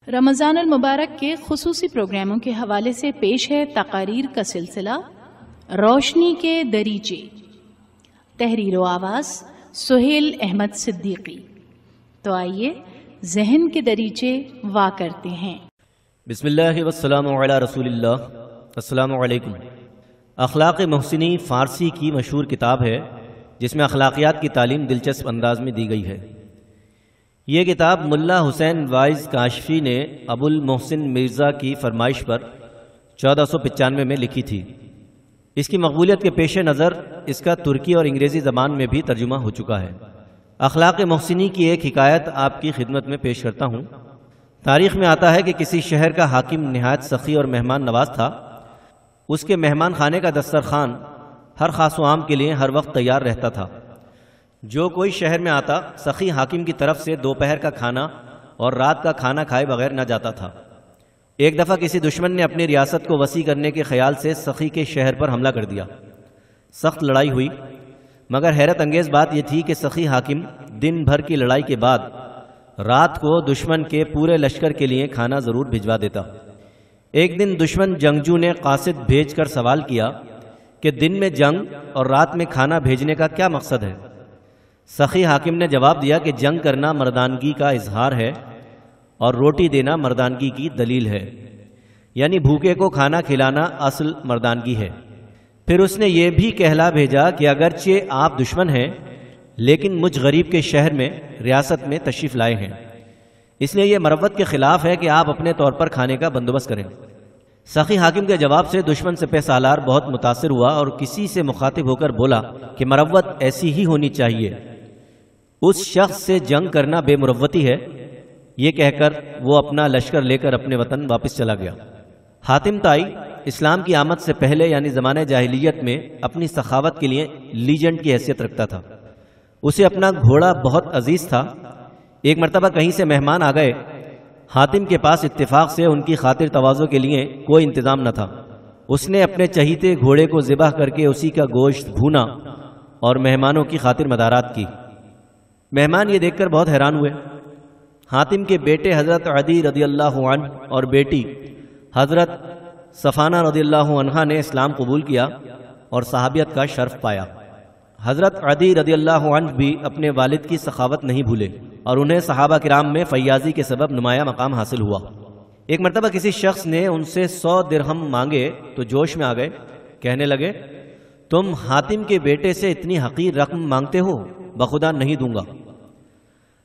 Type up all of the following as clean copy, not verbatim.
رمضان المبارک کے خصوصی پروگراموں کے حوالے سے پیش ہے تقاریر کا سلسلہ روشنی کے دریچے، تحریر و آواز سہیل احمد صدیقی۔ تو آئیے ذہن کے دریچے وا کرتے ہیں۔ بسم اللہ والسلام علی رسول اللہ۔ السلام علیکم۔ اخلاق محسنی فارسی کی مشہور کتاب ہے جس میں اخلاقیات کی تعلیم دلچسپ انداز میں دی گئی ہے۔ یہ کتاب ملا حسین وائز کاشفی نے ابو المحسن مرزا کی فرمائش پر 1495 میں لکھی تھی۔ اس کی مقبولیت کے پیش نظر اس کا ترکی اور انگریزی زبان میں بھی ترجمہ ہو چکا ہے۔ اخلاق محسنی کی ایک حکایت آپ کی خدمت میں پیش کرتا ہوں۔ تاریخ میں آتا ہے کہ کسی شہر کا حاکم نہایت سخی اور مہمان نواز تھا۔ اس کے مہمان خانے کا دسترخوان ہر خاص و عام کے لیے ہر وقت تیار رہتا تھا۔ جو کوئی شہر میں آتا سخی حاکم کی طرف سے دوپہر کا کھانا اور رات کا کھانا کھائے بغیر نہ جاتا تھا۔ ایک دفعہ کسی دشمن نے اپنی ریاست کو وسیع کرنے کے خیال سے سخی کے شہر پر حملہ کر دیا۔ سخت لڑائی ہوئی، مگر حیرت انگیز بات یہ تھی کہ سخی حاکم دن بھر کی لڑائی کے بعد رات کو دشمن کے پورے لشکر کے لیے کھانا ضرور بھجوا دیتا۔ ایک دن دشمن جنگجو نے قاصد بھیج کر سوال کیا کہ دن میں جنگ اور رات میں کھانا بھیجنے کا کیا مقصد ہے؟ سخی حاکم نے جواب دیا کہ جنگ کرنا مردانگی کا اظہار ہے اور روٹی دینا مردانگی کی دلیل ہے، یعنی بھوکے کو کھانا کھلانا اصل مردانگی ہے۔ پھر اس نے یہ بھی کہلا بھیجا کہ اگرچہ آپ دشمن ہیں لیکن مجھ غریب کے شہر میں ریاست میں تشریف لائے ہیں، اس لیے یہ مروت کے خلاف ہے کہ آپ اپنے طور پر کھانے کا بندوبست کریں۔ سخی حاکم کے جواب سے دشمن سپہ سالار بہت متاثر ہوا اور کسی سے مخاطب ہو کر بولا کہ مروت ایسی ہی ہونی چاہیے، اس شخص سے جنگ کرنا بے مروتی ہے۔ یہ کہہ کر وہ اپنا لشکر لے کر اپنے وطن واپس چلا گیا۔ حاتم طائی اسلام کی آمد سے پہلے یعنی زمانہ جاہلیت میں اپنی سخاوت کے لیے لیجنڈ کی حیثیت رکھتا تھا۔ اسے اپنا گھوڑا بہت عزیز تھا۔ ایک مرتبہ کہیں سے مہمان آ گئے۔ حاتم کے پاس اتفاق سے ان کی خاطر تواضع کے لیے کوئی انتظام نہ تھا۔ اس نے اپنے چہیتے گھوڑے کو ذبح کر کے اسی کا گوشت بھونا اور مہمانوں کی خاطر مدارات کی۔ مہمان یہ دیکھ کر بہت حیران ہوئے۔ حاتم کے بیٹے حضرت عدی رضی اللہ عنہ اور بیٹی حضرت صفانہ رضی اللہ عنہ نے اسلام قبول کیا اور صحابیت کا شرف پایا۔ حضرت عدی رضی اللہ عنہ بھی اپنے والد کی سخاوت نہیں بھولے اور انہیں صحابہ کرام میں فیاضی کے سبب نمایاں مقام حاصل ہوا۔ ایک مرتبہ کسی شخص نے ان سے 100 درہم مانگے تو جوش میں آ گئے، کہنے لگے تم حاتم کے بیٹے سے اتنی حقیر رقم مانگتے ہو، بخدا نہیں دوں گا۔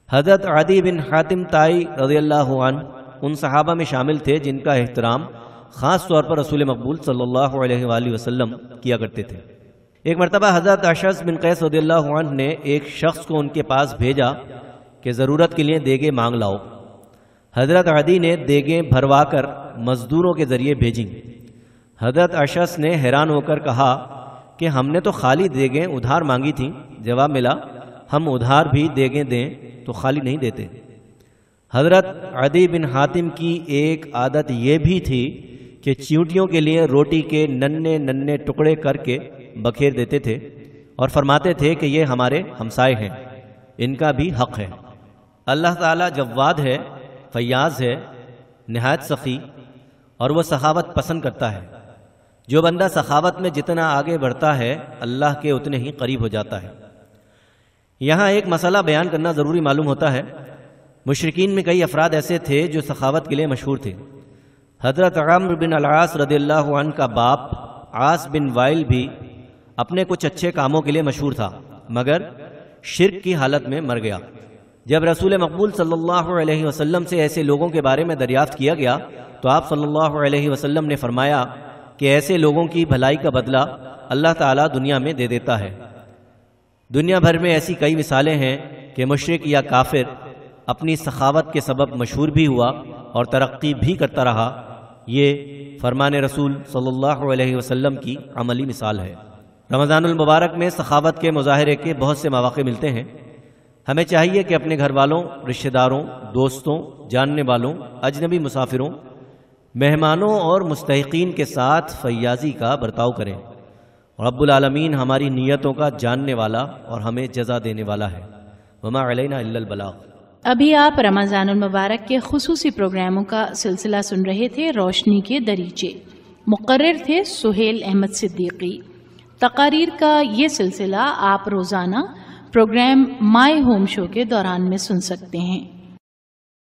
حضرت عدی بن حاتم طائی رضی اللہ عنہ ان صحابہ میں شامل تھے جن کا احترام خاص طور پر رسول مقبول صلی اللہ علیہ وآلہ وسلم کیا کرتے تھے۔ ایک مرتبہ حضرت اشعث بن قیس رضی اللہ عنہ نے ایک شخص کو ان کے پاس بھیجا کہ ضرورت کے لیے دیگیں مانگ لاؤ۔ حضرت عدی نے دیگیں بھروا کر مزدوروں کے ذریعے بھیجیں۔ حضرت اشعث نے حیران ہو کر کہا کہ ہم نے تو خالی دیگیں ادھار مانگی تھیں۔ جواب ملا ہم ادھار بھی دیگیں دیں تو خالی نہیں دیتے۔ حضرت عدی بن حاتم کی ایک عادت یہ بھی تھی کہ چیونٹیوں کے لیے روٹی کے ننھے ننھے ٹکڑے کر کے بکھیر دیتے تھے اور فرماتے تھے کہ یہ ہمارے ہمسائے ہیں، ان کا بھی حق ہے۔ اللہ تعالیٰ جواد ہے، فیاض ہے، نہایت سخی اور وہ سخاوت پسند کرتا ہے۔ جو بندہ سخاوت میں جتنا آگے بڑھتا ہے اللہ کے اتنے ہی قریب ہو جاتا ہے۔ یہاں ایک مسئلہ بیان کرنا ضروری معلوم ہوتا ہے۔ مشرکین میں کئی افراد ایسے تھے جو سخاوت کے لیے مشہور تھے۔ حضرت عمرو بن العاص رضی اللہ عنہ کا باپ عاص بن وائل بھی اپنے کچھ اچھے کاموں کے لیے مشہور تھا، مگر شرک کی حالت میں مر گیا۔ جب رسول مقبول صلی اللہ علیہ وسلم سے ایسے لوگوں کے بارے میں دریافت کیا گیا تو آپ صلی اللہ علیہ وسلم نے فرمایا کہ ایسے لوگوں کی بھلائی کا بدلہ اللہ تعالیٰ دنیا میں دے دیتا ہے۔ دنیا بھر میں ایسی کئی مثالیں ہیں کہ مشرک یا کافر اپنی سخاوت کے سبب مشہور بھی ہوا اور ترقی بھی کرتا رہا۔ یہ فرمان رسول صلی اللہ علیہ وسلم کی عملی مثال ہے۔ رمضان المبارک میں سخاوت کے مظاہرے کے بہت سے مواقع ملتے ہیں۔ ہمیں چاہیے کہ اپنے گھر والوں، رشتہ داروں، دوستوں، جاننے والوں، اجنبی مسافروں، مہمانوں اور مستحقین کے ساتھ فیاضی کا برتاؤ کریں۔ رب العالمین ہماری نیتوں کا جاننے والا اور ہمیں جزا دینے والا ہے۔ وما علینا الا البلاغ۔ ابھی آپ رمضان المبارک کے خصوصی پروگراموں کا سلسلہ سن رہے تھے، روشنی کے دریچے۔ مقرر تھے سہیل احمد صدیقی۔ تقاریر کا یہ سلسلہ آپ روزانہ پروگرام مائی ہوم شو کے دوران میں سن سکتے ہیں۔